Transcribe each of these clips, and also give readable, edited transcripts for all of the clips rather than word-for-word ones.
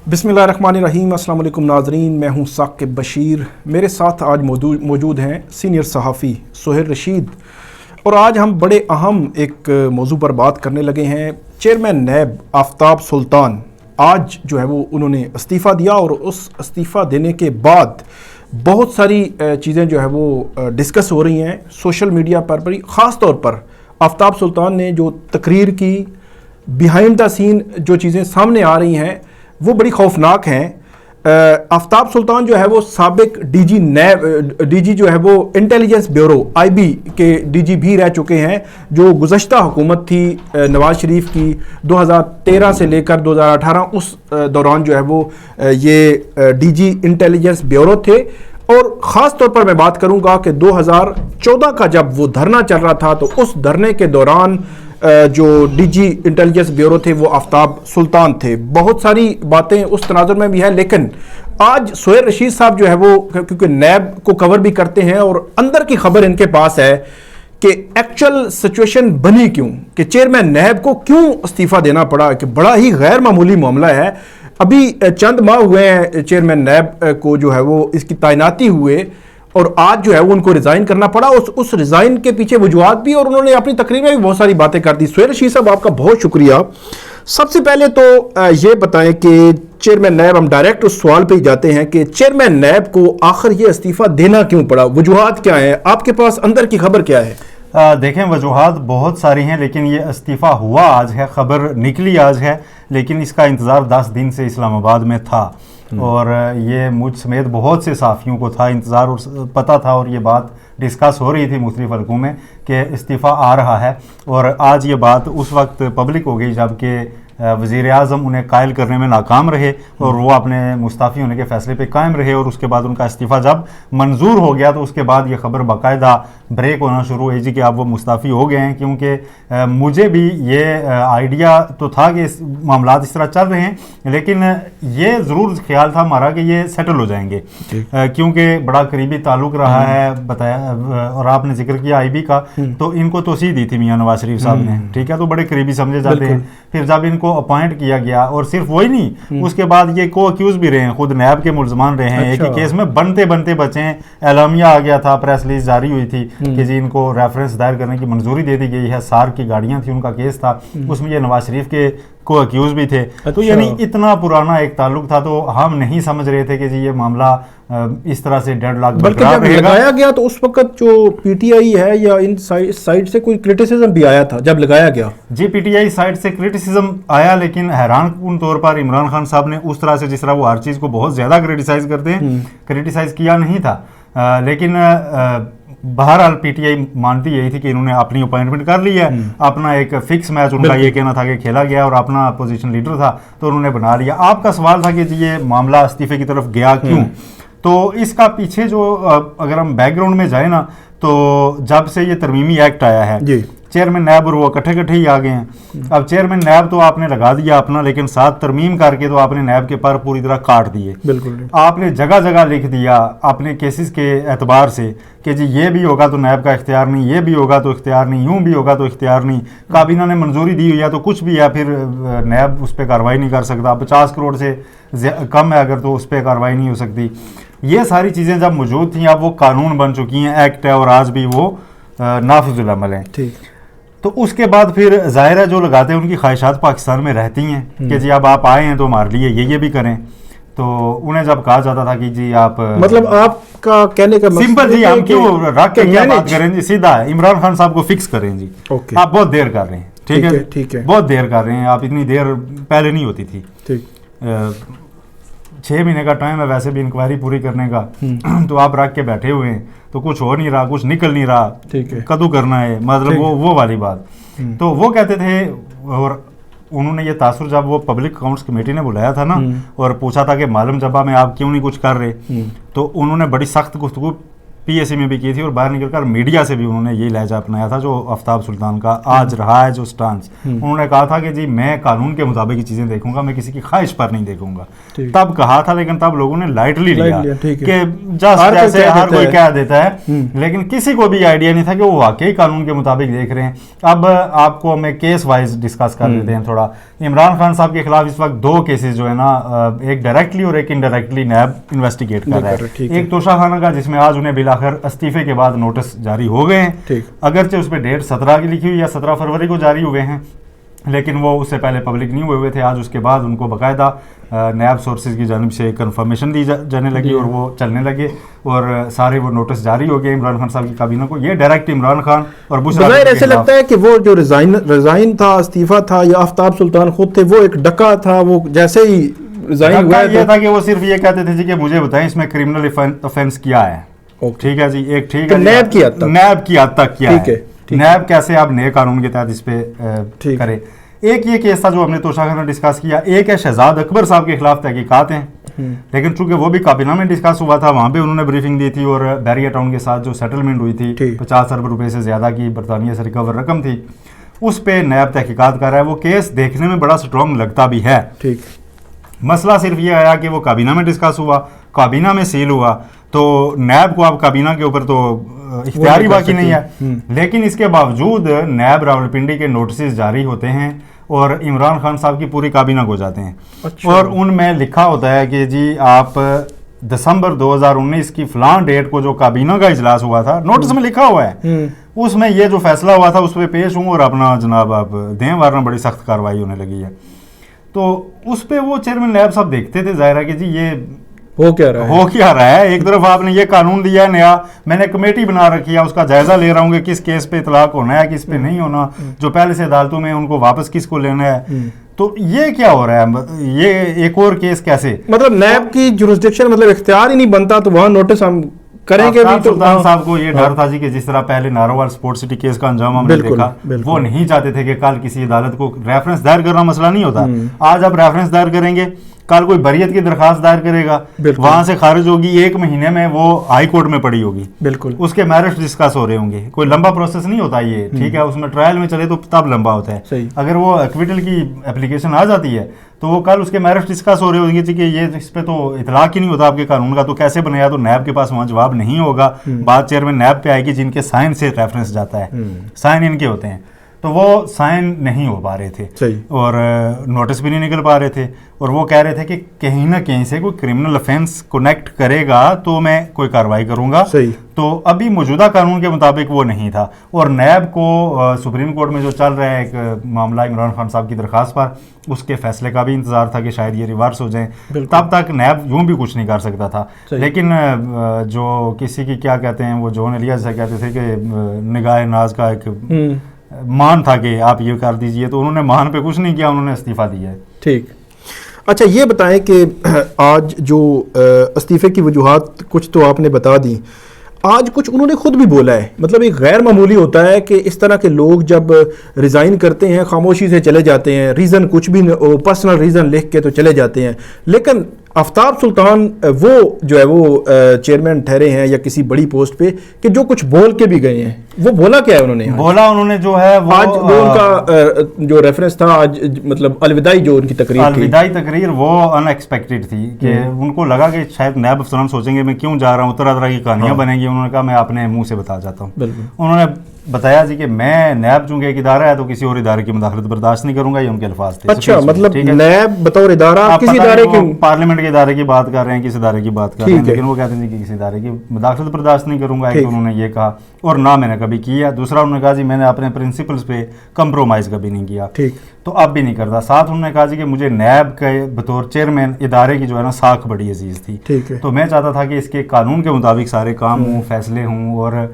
बिस्मिल्लाहिर्रहमानिर्रहीम। अस्सलाम वालेकुम नाज़रीन, मैं हूं साकिब बशीर। मेरे साथ आज मौजूद हैं सीनियर सहाफ़ी सुहेल रशीद, और आज हम बड़े अहम एक मौजू पर बात करने लगे हैं। चेयरमैन नैब आफ्ताब सुल्तान आज जो है वो उन्होंने इस्तीफ़ा दिया, और उस इस्तीफ़ा देने के बाद बहुत सारी चीज़ें जो है वो डिस्कस हो रही हैं सोशल मीडिया पर। बड़ी ख़ास तौर पर आफ्ताब सुल्तान ने जो तकरीर की, बिहाइंड द सीन जो चीज़ें सामने आ रही हैं वो बड़ी खौफनाक हैं। आफ्ताब सुल्तान जो है वो साबिक डीजी जो है वो इंटेलिजेंस ब्यूरो IB के DG भी रह चुके हैं। जो गुज़श्ता हुकूमत थी नवाज़ शरीफ की 2013 से लेकर 2018, उस दौरान जो है वो ये DG इंटेलिजेंस ब्यूरो थे। और ख़ास तौर पर मैं बात करूंगा कि 2014 का जब वो धरना चल रहा था, तो उस धरने के दौरान जो DG इंटेलिजेंस ब्यूरो थे वो आफ्ताब सुल्तान थे। बहुत सारी बातें उस तनाजुर में भी है, लेकिन आज सुहेल रशीद साहब जो है वो, क्योंकि नैब को कवर भी करते हैं और अंदर की खबर इनके पास है कि एक्चुअल सिचुएशन बनी क्यों, कि चेयरमैन नैब को क्यों इस्तीफ़ा देना पड़ा, कि बड़ा ही गैर मामूली मामला है। अभी चंद माह हुए हैं चेयरमैन नैब को जो है वो इसकी तैनाती हुए, और आज जो है वो उनको रिज़ाइन करना पड़ा। उस रिज़ाइन के पीछे वजूहात भी, और उन्होंने अपनी तकरीर में भी बहुत सारी बातें कर दी। सुहेल रशीद साहब, आपका बहुत शुक्रिया। सबसे पहले तो ये बताएं कि चेयरमैन नैब, हम डायरेक्ट उस सवाल पे ही जाते हैं कि चेयरमैन नैब को आखिर ये इस्तीफ़ा देना क्यों पड़ा, वजूहात क्या हैं, आपके पास अंदर की खबर क्या है? देखें, वजूहात बहुत सारी हैं, लेकिन ये इस्तीफ़ा हुआ आज है, ख़बर निकली आज है, लेकिन इसका इंतज़ार 10 दिन से इस्लामाबाद में था, और ये मुझ समेत बहुत से साफ़ियों को था इंतज़ार, और पता था, और ये बात डिस्कस हो रही थी मुख्तलिफ़ हलकों में कि इस्तीफ़ा आ रहा है। और आज ये बात उस वक्त पब्लिक हो गई जबकि वज़ीर आज़म उन्हें कायल करने में नाकाम रहे, और वो अपने मुस्ताफ़ी होने के फ़ैसले पे कायम रहे, और उसके बाद उनका इस्तीफ़ा जब मंजूर हो गया तो उसके बाद ये ख़बर बाकायदा ब्रेक होना शुरू हुई जी कि अब वो मुस्ताफ़ी हो गए हैं। क्योंकि मुझे भी ये आइडिया तो था कि मामलात इस तरह चल रहे हैं, लेकिन ये ज़रूर ख्याल था हमारा कि ये सेटल हो जाएंगे, क्योंकि बड़ा करीबी ताल्लुक़ रहा है, बताया। और आपने जिक्र किया IB का, तो इनको तोसीह दी थी मियाँ नवाज़ शरीफ साहब ने, ठीक है, तो बड़े करीबी समझे जाते हैं। फिर जब इनको अपॉइंट किया गया, और सिर्फ वही नहीं, उसके बाद ये को अक्यूज भी रहे हैं, खुद नैब के मुलजमान रहे हैं। एक ही केस में बनते बनते बचे हैं, एलामिया आ गया था, प्रेस रिलीज जारी हुई थी कि जी इनको रेफरेंस दायर करने की मंजूरी दे दी गई है। सार की गाड़ियां थी, उनका केस था, उसमें ये नवाज शरीफ के को अक्यूज भी थे। तो यानी इतना पुराना एक ताल्लुक था, तो हम नहीं समझ रहे थे कि जी ये मामला इस तरह से डेडलॉक बल्कि जब लगाया गया तो उस वक्त जो PTI है या इन साइड से कोई क्रिटिसिज्म भी आया था जब लगाया गया? जी, PTI साइड से क्रिटिसिज्म आया, लेकिन हैरानकुन तौर पर इमरान खान साहब ने उस तरह से, जिस तरह वो हर चीज़ को बहुत ज़्यादा क्रिटिसाइज़ करते हैं, क्रिटिसाइज़ किया नहीं था। लेकिन बहरहाल PTI मानती यही थी कि इन्होंने अपनी अपॉइंटमेंट कर ली है, अपना एक फिक्स मैच उनका ये कहना था कि खेला गया, और अपना अपोजिशन लीडर था तो उन्होंने बना लिया। आपका सवाल था कि जी ये मामला इस्तीफे की तरफ गया क्यों, तो इसका पीछे जो अगर हम बैकग्राउंड में जाए ना, तो जब से ये तरमीमी एक्ट आया है, चेयरमैन नैब और वो इकट्ठे ही आ गए हैं। अब चेयरमैन नैब तो आपने लगा दिया अपना, लेकिन साथ तरमीम करके तो आपने नैब के पर पूरी तरह काट दिए। बिल्कुल, आपने जगह जगह लिख दिया अपने केसेस के एतबार से कि जी ये भी होगा तो नैब का इख्तियार नहीं, ये भी होगा तो इख्तियार नहीं, यूं भी होगा तो इख्तियार नहीं, काबीना ने मंजूरी दी हुई है तो कुछ भी है, फिर नैब उस पर कार्रवाई नहीं कर सकता, 50 करोड़ से कम है अगर तो उस पर कार्रवाई नहीं हो सकती। ये सारी चीज़ें जब मौजूद थी, अब वो कानून बन चुकी हैं, एक्ट है, और आज भी वो नाफिजुल अमल है। ठीक। तो उसके बाद फिर ज़ाहिर है जो लगाते हैं उनकी ख्वाहिशात पाकिस्तान में रहती हैं कि जी अब आप आए हैं तो हमारे लिए ये भी करें। तो उन्हें जब कहा जाता था कि जी आप, मतलब आपका कहने का सिंपल जी, हम क्यों रख के क्या बात करें जी, सीधा है इमरान खान साहब को फिक्स करें जी। आप बहुत देर कर रहे हैं, ठीक है, बहुत देर कर रहे हैं आप, इतनी देर पहले नहीं होती थी। ठीक, 6 महीने का टाइम है वैसे भी इंक्वायरी पूरी करने का, तो आप रख के बैठे हुए हैं, तो कुछ हो नहीं रहा, कुछ निकल नहीं रहा, ठीक है, कदू करना है, मतलब वो वाली बात। तो वो कहते थे, और उन्होंने ये तासुर जब वो पब्लिक अकाउंट्स कमेटी ने बुलाया था ना, और पूछा था कि मालूम जबा में आप क्यों नहीं कुछ कर रहे, तो उन्होंने बड़ी सख्त गुफ्तगू PSC में भी की थी और बाहर निकलकर मीडिया से भी उन्होंने यही लहजा अपनाया था जो आफ्ताब सुल्तान का आज रहा है जो स्टांस। उन्होंने कहा था कि जी मैं कानून के मुताबिक ही चीज़ें देखूंगा, मैं किसी की ख्वाहिश पर नहीं देखूंगा। तब कहा था, लेकिन तब लोगों ने लाइटली लिया कि जस्ट जैसे हर कोई कह देता है, लेकिन किसी को भी आइडिया नहीं था कि वो वाकई कानून के मुताबिक देख रहे हैं। अब आपको मैं केस वाइज डिस्कस कर लेते हैं थोड़ा। इमरान खान साहब के खिलाफ इस वक्त 2 केसेस जो है ना, एक डायरेक्टली और एक इनडायरेक्टली नैब इन्वेस्टिगेट कर रहा है। एक तोशाखाना का जिसमें आज उन्हें बिलाखिर इस्तीफे के बाद नोटिस जारी हो गए हैं, अगरचे उस पर डेट 17 की लिखी हुई या 17 फरवरी को जारी हुए हैं, लेकिन वो उससे पहले पब्लिक नहीं हुए थे। आज उसके बाद उनको बाकायदा नैब सोर्सेज की जानिब से कंफर्मेशन दी जाने लगी और वो चलने लगे और सारे वो नोटिस जारी हो गए इमरान खान साहब की काबीना को। ये डायरेक्ट इमरान खान और बुशरा ऐसे लगता है कि वो जो रिजाइन था, इस्तीफा था, या आफ्ताब सुल्तान खुद थे, वो एक डका था। वो जैसे ही रिजाइन हुआ ये था कि वो सिर्फ ये कहते थे जी कि मुझे बताएं इसमें क्रिमिनल ऑफेंस क्या है। ठीक है जी, एक ठीक है, नैब की हद तक किया है। नैब कैसे आप नए कानून के तहत इस पे करें। एक ये केस था जो हमने तोशाखाना डिस्कस किया। एक है शहजाद अकबर साहब के खिलाफ तहकीकात हैं, लेकिन चूंकि वो भी काबीना में डिस्कस हुआ था, वहाँ पे उन्होंने ब्रीफिंग दी थी और बैरिया टाउन के साथ जो सेटलमेंट हुई थी 50 अरब रुपए से ज़्यादा की बरतानिया से रिकवर रकम थी, उस पर नैब तहकीकात कर रहा है। वो केस देखने में बड़ा स्ट्रॉन्ग लगता भी है। ठीक, मसला सिर्फ ये आया कि वो काबीना में डिस्कस हुआ, काबीना में सील हुआ, तो नैब को अब काबीना के ऊपर तो इख्तियारी बाकी नहीं है। लेकिन इसके बावजूद नैब रावलपिंडी के नोटिस जारी होते हैं और इमरान खान साहब की पूरी काबीना को जाते हैं। अच्छा। और उनमें लिखा होता है कि जी आप दिसंबर 2019 की फलां डेट को जो काबीना का इजलास हुआ था, नोटिस में लिखा हुआ है, उसमें ये जो फैसला हुआ था उस पर पेश हूँ और अपना जनाब आप दें, वरना बड़ी सख्त कार्रवाई होने लगी है। तो उस पर वो चेयरमैन नैब साहब देखते थे ज़ाहिर है कि जी ये हो क्या रहा है। एक तरफ आपने ये कानून दिया है नया, मैंने कमेटी बना रखी है, उसका जायजा ले रहा हूँ कि किस केस पे इतलाक होना है, किस पे नहीं होना, जो पहले से अदालतों में उनको वापस किसको लेना है। तो ये क्या हो रहा है, ये एक और केस कैसे, मतलब नैब की जुरिस्डिक्शन, मतलब इख्तियार ही नहीं बनता, तो वहाँ नोटिस हम करेंगे भी। तो सुल्तान साहब को ये डर था जी कि जिस तरह पहले नारोवाल स्पोर्ट्स सिटी केस का अंजाम हमने देखा, वो नहीं चाहते थे कि कल किसी अदालत को रेफरेंस दायर करना मसला नहीं होता। आज आप रेफरेंस दायर करेंगे, कल कोई बरियत की दरखास्त दायर करेगा, वहां से खारिज होगी, 1 महीने में वो हाई कोर्ट में पड़ी होगी, बिल्कुल उसके मैरिट्स डिस्कस हो रहे होंगे। कोई लंबा प्रोसेस नहीं होता ये, ठीक है, उसमें ट्रायल में चले तो तब लंबा होता है। अगर वो एक्विटल की एप्लीकेशन आ जाती है तो वो कल उसके मैरिट्स डिस्कस हो रहे होंगे कि ये इस पे तो इतलाक ही नहीं होता आपके कानून का, तो कैसे बनाया। तो नैब के पास वहाँ जवाब नहीं होगा। बात चेयरमैन नैब पे आएगी जिनके साइन से रेफरेंस जाता है, साइन इनके होते हैं, तो वो साइन नहीं हो पा रहे थे और नोटिस भी नहीं निकल पा रहे थे। और वो कह रहे थे कि कहीं ना कहीं से कोई क्रिमिनल ऑफेंस कनेक्ट करेगा तो मैं कोई कार्रवाई करूंगा। तो अभी मौजूदा कानून के मुताबिक वो नहीं था। और नैब को सुप्रीम कोर्ट में जो चल रहा है एक मामला इमरान खान साहब की दरखास्त पर, उसके फैसले का भी इंतजार था कि शायद ये रिवर्स हो जाए। तब तक नैब यूं भी कुछ नहीं कर सकता था। लेकिन जो किसी की क्या कहते हैं, वो जॉन एलिया से कहते थे कि निगाह नाज का एक मान था कि आप ये कर दीजिए, तो उन्होंने मान पे कुछ नहीं किया, उन्होंने इस्तीफा दिया है। ठीक, अच्छा ये बताएं कि आज जो इस्तीफे की वजूहात कुछ तो आपने बता दी, आज कुछ उन्होंने खुद भी बोला है। मतलब एक गैर मामूली होता है कि इस तरह के लोग जब रिज़ाइन करते हैं खामोशी से चले जाते हैं, रीज़न कुछ भी पर्सनल रीज़न लिख के तो चले जाते हैं। लेकिन आफ्ताब सुल्तान वो जो है वो चेयरमैन ठहरे हैं या किसी बड़ी पोस्ट पे, कि जो कुछ बोल के भी गए हैं, वो बोला क्या है उन्होंने? उन्होंने जो है वो आज वो उनका जो रेफरेंस था आज, मतलब अलविदाई जो उनकी तकरीर वो अनएक्सपेक्टेड थी कि उनको लगा कि शायद नैब अफसरान सोचेंगे मैं क्यों जा रहा हूँ, तरह तरह की कहानियां बनेंगी। उन्होंने कहा मैं अपने मुंह से बता जाता हूँ। उन्होंने बताया जी कि मैं नैब चूंकि एक इदारा है तो किसी और इदारे की मुदाखलत बर्दाश्त नहीं करूंगा, ये उनके अल्फाज थे। अच्छा, मतलब नैब बतौर इदारा किसी इदारे की, पार्लियामेंट के इदारे की बात कर रहे हैं, किस इदारे की बात कर रहे हैं, लेकिन वो कहते हैं कि किसी इदारे की मुदाखलत बर्दाश्त नहीं करूंगा। एक तो उन्होंने ये कहा, और ना मैंने कभी किया। दूसरा उन्होंने कहा जी मैंने अपने प्रिंसिपल्स पे कंप्रोमाइज कभी नहीं किया, तो अब भी नहीं करता। साथ उन्होंने कहा जी कि मुझे नैब के बतौर चेयरमैन इदारे की जो है ना साख बड़ी अजीज थी, तो मैं चाहता था कि इसके कानून के मुताबिक सारे काम हों, फैसले हों। और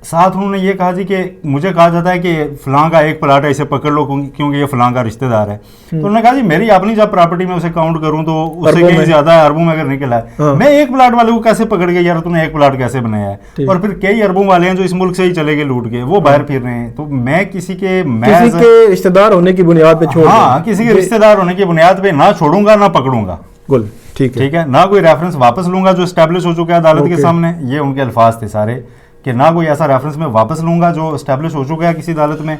साथ उन्होंने ये कहा जी कि मुझे कहा जाता है कि फलां का एक प्लाट है, इसे पकड़ लो क्योंकि ये फलां का रिश्तेदार है। तो उन्होंने कहा जी मेरी अपनी जब प्रॉपर्टी में उसे काउंट करूं तो उससे कहीं ज्यादा है, अरबों में अगर निकला है। मैं एक प्लाट वाले को कैसे पकड़ गया, यार तूने एक प्लाट कैसे बनाया है? और फिर कई अरबों वाले हैं जो इस मुल्क से ही चले गए लूट के, वो बाहर फिर रहे हैं। तो मैं किसी के रिश्तेदार होने की बुनियाद पे छोड़, हाँ, किसी के रिश्तेदार होने की बुनियाद पे ना छोड़ूंगा ना पकड़ूंगा। ٹھیک ہے. نہ کوئی ریفرنس واپس لوں گا جو اسٹیبلش ہو چکا ہے عدالت کے سامنے, یہ ان کے الفاظ تھے سارے, کہ نہ کوئی ایسا ریفرنس میں واپس لوں گا جو اسٹیبلش ہو چکا ہے کسی عدالت میں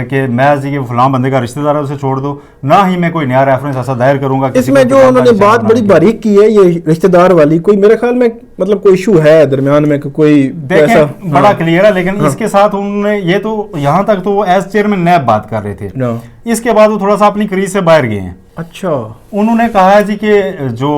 کہ میں جی کہ فلاں بندے کا رشتہ دار ہے اسے چھوڑ دو, نہ ہی میں کوئی نیا ریفرنس ایسا دائر کروں گا. اس میں جو انہوں نے بات بڑی باریک کی ہے یہ رشتہ دار والی, کوئی میرے خیال میں مطلب کوئی ایشو ہے درمیان میں کہ کوئی دیکھیں بڑا کلیئر ہے, لیکن اس کے ساتھ انہوں نے یہ تو یہاں تک تو وہ ایز چیئرمین نیب بات کر رہے تھے, اس کے بعد وہ تھوڑا سا اپنی کریز سے باہر گئے ہیں. اچھا, انہوں نے کہا ہے جی کہ جو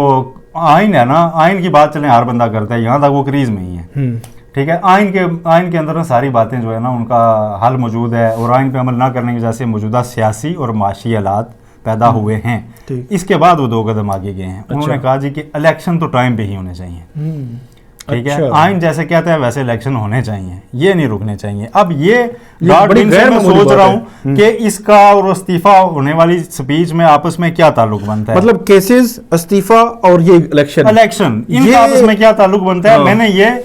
آئین ہے نا, آئین کی بات چلیں ہر بندہ کرتا ہے, یہاں تک وہ کریز میں ہی ہے. ٹھیک ہے, آئین کے اندر نا ساری باتیں جو ہے نا ان کا حل موجود ہے, اور آئین پہ عمل نہ کرنے کی وجہ سے موجودہ سیاسی اور معاشی حالات پیدا ہوئے ہیں. اس کے بعد وہ 2 قدم آگے گئے ہیں. انہوں نے کہا جی کہ الیکشن تو ٹائم پہ ہی ہونے چاہیے. ٹھیک ہے, آئین جیسے کہتا ہے ویسے الیکشن ہونے چاہیے, یہ نہیں رکنے چاہیے. اب یہ میں سوچ رہا ہوں کہ اس کا اور استعفیٰ ہونے والی سپیچ میں آپس میں کیا تعلق بنتا ہے, مطلب کیسز, استعفیٰ اور یہ الیکشن ان کا آپس میں کیا تعلق بنتا ہے. میں نے یہ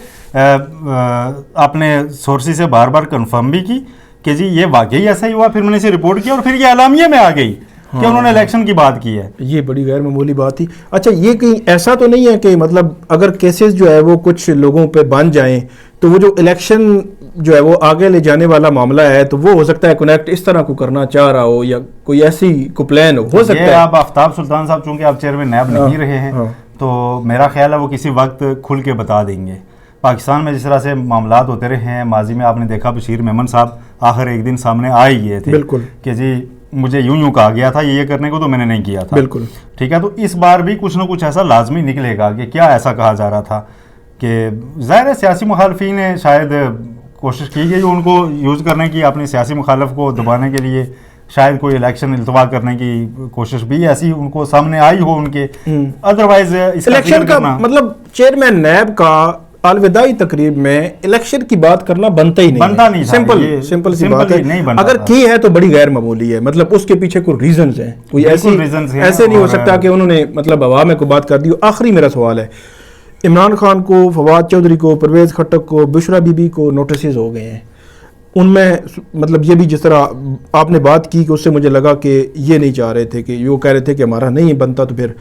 اپنے سورسز سے بار بار کنفرم بھی کی کہ جی یہ واقعی ایسا ہی ہوا, پھر میں نے اسے رپورٹ کیا اور پھر یہ اعلامیے میں آ گئی کہ انہوں نے الیکشن کی بات کی ہے. یہ بڑی غیر معمولی بات تھی. اچھا, یہ کہیں ایسا تو نہیں ہے کہ مطلب اگر کیسز جو ہے وہ کچھ لوگوں پہ بن جائیں تو وہ جو الیکشن جو ہے وہ آگے لے جانے والا معاملہ ہے تو وہ ہو سکتا ہے کنیکٹ اس طرح کو کرنا چاہ رہا ہو, یا کوئی ایسی کو پلان ہو سکتا ہے. آپ آفتاب سلطان صاحب چونکہ آپ چیئرمین نیب نہیں رہے ہیں تو میرا خیال ہے وہ کسی وقت کھل کے بتا دیں گے. پاکستان میں جس طرح سے معاملات ہوتے رہے ہیں ماضی میں, آپ نے دیکھا بشیر میمن صاحب آخر ایک دن سامنے آ ہی گئے تھے کہ جی مجھے یوں کہا گیا تھا یہ کرنے کو تو میں نے نہیں کیا تھا. بالکل ٹھیک ہے, تو اس بار بھی کچھ نہ کچھ ایسا لازمی نکلے گا کہ کیا ایسا کہا جا رہا تھا کہ ظاہر سیاسی مخالفین نے شاید کوشش کی گئی ان کو یوز کرنے کی, اپنے سیاسی مخالف کو دبانے کے لیے, شاید کوئی الیکشن التوا کرنے کی کوشش بھی ایسی ان کو سامنے آئی ہو ان کے. ادروائز الیکشن کا مطلب چیئرمین نیب کا الوداعی تقریب میں الیکشن کی بات کرنا بنتا ہی نہیں, سمپل سی بات ہے. اگر کی ہے تو بڑی غیر معمولی ہے, مطلب اس کے پیچھے کوئی ریزنز ہیں, کوئی ایسے نہیں ہو سکتا کہ انہوں نے مطلب ہوا میں کوئی بات کر دی. آخری میرا سوال ہے, عمران خان کو, فواد چودھری کو, پرویز خٹک کو, بشرا بی بی کو نوٹسز ہو گئے ہیں. ان میں مطلب یہ بھی جس طرح آپ نے بات کی کہ اس سے مجھے لگا کہ یہ نہیں چاہ رہے تھے, کہ وہ کہہ رہے تھے کہ ہمارا نہیں بنتا, تو پھر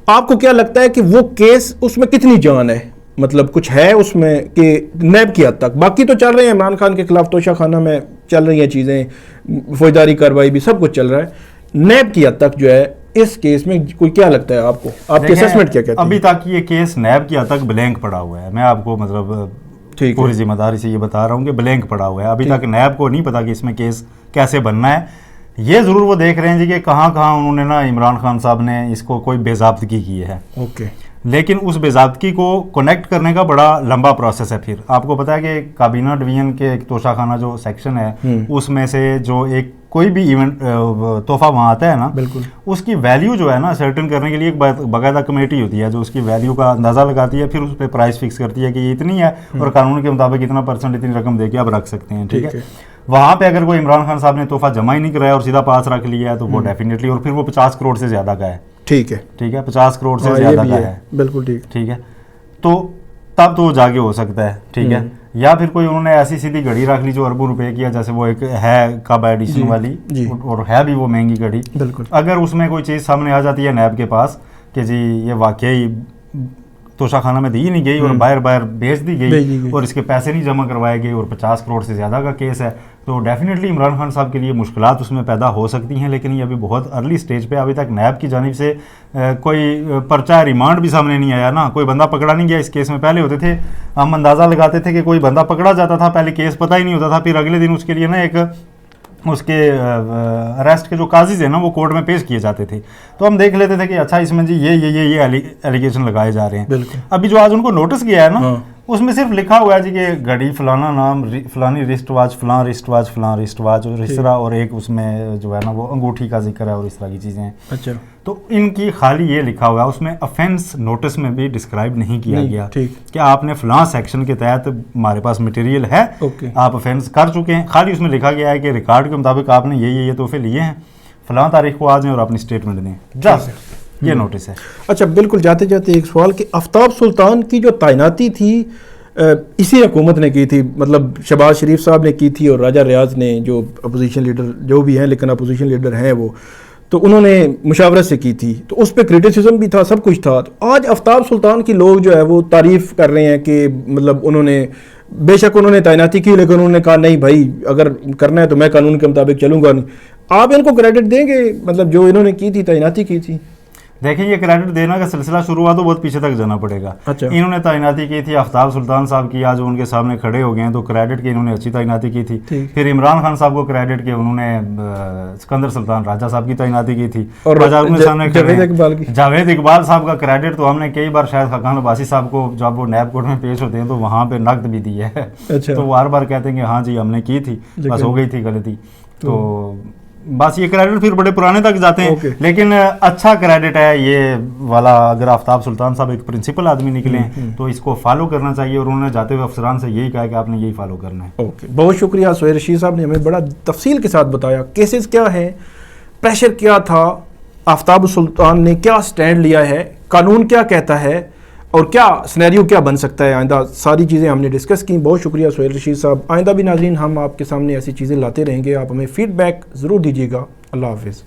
آپ کو کیا لگتا ہے کہ وہ کیس اس میں کتنی جان ہے, مطلب کچھ ہے اس میں کہ نیب کی حد تک؟ باقی تو چل رہے ہیں عمران خان کے خلاف توشہ خانہ میں چل رہی ہیں چیزیں, فوجداری کارروائی بھی سب کچھ چل رہا ہے, نیب کی حد تک جو ہے اس کیس میں کوئی کیا لگتا ہے آپ کو, آپ کے اسسمنٹ کیا کہتے ہیں؟ ابھی تک یہ کیس نیب کی حد تک بلینک پڑا ہوا ہے. میں آپ کو مطلب پوری ذمہ داری سے یہ بتا رہا ہوں کہ بلینک پڑا ہوا ہے. ابھی تک نیب کو نہیں پتا کہ اس میں کیس کیسے بننا ہے. یہ ضرور وہ دیکھ رہے ہیں جی کہ کہاں انہوں نے نا عمران خان صاحب نے اس کو کوئی بے ضابطگی کی ہے. لیکن اس بے ضابطگی کو کنیکٹ کرنے کا بڑا لمبا پروسیس ہے. پھر آپ کو پتا ہے کہ کابینہ ڈویژن کے ایک توشہ خانہ جو سیکشن ہے اس میں سے جو ایک کوئی بھی ایونٹ تحفہ وہاں آتا ہے نا, بالکل اس کی ویلیو جو ہے نا سرٹن کرنے کے لیے ایک باقاعدہ کمیٹی ہوتی ہے جو اس کی ویلیو کا اندازہ لگاتی ہے, پھر اس پہ پرائز فکس کرتی ہے کہ یہ اتنی ہے اور قانون کے مطابق اتنا پرسنٹ اتنی رقم دے کے آپ رکھ سکتے ہیں. ٹھیک ہے, وہاں پہ اگر کوئی عمران خان صاحب نے تحفہ جمع ہی نہیں کرایا اور سیدھا پاس رکھ لیا ہے تو وہ ڈیفینیٹلی, اور پھر وہ 50 کروڑ سے زیادہ کا ہے. ٹھیک ہے, 50 کروڑ سے زیادہ کا ہے. بالکل ٹھیک ہے, تو تب تو وہ جاگے ہو سکتا ہے. ٹھیک ہے, یا پھر کوئی انہوں نے ایسی سیدھی گھڑی رکھ لی جو اربوں روپے کی ہے, جیسے وہ ایک ہے کب ایڈیشن والی, اور ہے بھی وہ مہنگی گھڑی. بالکل, اگر اس میں کوئی چیز سامنے آ جاتی ہے نیب کے پاس کہ جی یہ واقعی توشہ خانہ میں دی نہیں گئی اور باہر بیچ دی گئی اور اس کے پیسے نہیں جمع کروائے گئے اور 50 کروڑ سے زیادہ کا کیس ہے, تو ڈیفینیٹلی عمران خان صاحب کے لیے مشکلات اس میں پیدا ہو سکتی ہیں. لیکن یہ ابھی بہت ارلی سٹیج پہ, ابھی تک نیب کی جانب سے کوئی پرچہ ریمانڈ بھی سامنے نہیں آیا نا, کوئی بندہ پکڑا نہیں گیا اس کیس میں. پہلے ہوتے تھے, ہم اندازہ لگاتے تھے کہ کوئی بندہ پکڑا جاتا تھا, پہلے کیس پتہ ہی نہیں ہوتا تھا, پھر اگلے دن اس کے لیے نا ایک اس کے اریسٹ کے جو قاضیز ہیں نا وہ کورٹ میں پیش کیے جاتے تھے, تو ہم دیکھ لیتے تھے کہ اچھا اس میں جی یہ ایلیگیشن لگائے جا رہے ہیں. ابھی جو آج ان کو نوٹس کیا ہے نا اس میں صرف لکھا ہوا ہے جی کہ گھڑی فلانا نام, فلانی رسٹ واچ, فلاں رسٹ واچ, فلاں رسٹ واچ, اور اس طرح, اور ایک اس میں جو ہے نا وہ انگوٹھی کا ذکر ہے اور اس طرح کی چیزیں ہیں. اچھا, تو ان کی خالی یہ لکھا ہوا ہے, اس میں افینس نوٹس میں بھی ڈسکرائب نہیں کیا گیا کہ آپ نے فلاں سیکشن کے تحت ہمارے پاس مٹیریل ہے, آپ افینس کر چکے ہیں. خالی اس میں لکھا گیا ہے کہ ریکارڈ کے مطابق آپ نے یہ تحفے لیے ہیں, فلاں تاریخ کو آ جائیں اور اپنی اسٹیٹمنٹ دیں, جس یہ نوٹس ہے. اچھا, بالکل جاتے جاتے ایک سوال کہ آفتاب سلطان کی جو تعیناتی تھی اسی حکومت نے کی تھی, مطلب شہباز شریف صاحب نے کی تھی اور راجہ ریاض نے, جو اپوزیشن لیڈر جو بھی ہیں لیکن اپوزیشن لیڈر ہیں وہ, تو انہوں نے مشاورت سے کی تھی، تو اس پہ کرٹیسزم بھی تھا، سب کچھ تھا. تو آج آفتاب سلطان کی لوگ جو ہے وہ تعریف کر رہے ہیں کہ مطلب انہوں نے بے شک انہوں نے تعیناتی کی، لیکن انہوں نے کہا نہیں بھائی اگر کرنا ہے تو میں قانون کے مطابق چلوں گا نہیں. آپ ان کو کریڈٹ دیں گے مطلب جو انہوں نے کی تھی تعیناتی کی تھی؟ دیکھیں یہ کریڈٹ دینا کا سلسلہ شروع ہوا تو بہت پیچھے تک جانا پڑے گا. اچھا. انہوں نے تعیناتی کی تھی آفتاب سلطان صاحب کی، آج ان کے سامنے کھڑے ہو گئے ہیں تو کریڈٹ کی انہوں نے اچھی تعیناتی کی تھی. پھر عمران خان صاحب کو کریڈٹ کے انہوں نے سکندر سلطان راجہ صاحب کی تعیناتی کی تھی. اور جاوید اقبال صاحب کا کریڈٹ تو ہم نے کئی بار شاید خاقان عباسی صاحب کو جب وہ نیب کورٹ میں پیش ہوتے ہیں تو وہاں پہ نقد بھی دی ہے. تو وہ ہر بار کہتے ہیں کہ ہاں جی ہم نے کی تھی، بس ہو گئی تھی غلطی. تو بس یہ کریڈٹ پھر بڑے پرانے تک جاتے ہیں. لیکن اچھا کریڈٹ ہے یہ والا. اگر آفتاب سلطان صاحب ایک پرنسپل آدمی نکلے ہیں تو اس کو فالو کرنا چاہیے، اور انہوں نے جاتے ہوئے افسران سے یہی کہا کہ آپ نے یہی فالو کرنا ہے. اوکے، بہت شکریہ سہیل رشید صاحب نے ہمیں بڑا تفصیل کے ساتھ بتایا کیسز کیا ہے، پریشر کیا تھا، آفتاب سلطان نے کیا سٹینڈ لیا ہے، قانون کیا کہتا ہے، اور کیا سینیریو کیا بن سکتا ہے آئندہ. ساری چیزیں ہم نے ڈسکس کی. بہت شکریہ سہیل رشید صاحب. آئندہ بھی ناظرین ہم آپ کے سامنے ایسی چیزیں لاتے رہیں گے. آپ ہمیں فیڈ بیک ضرور دیجیے گا. اللہ حافظ.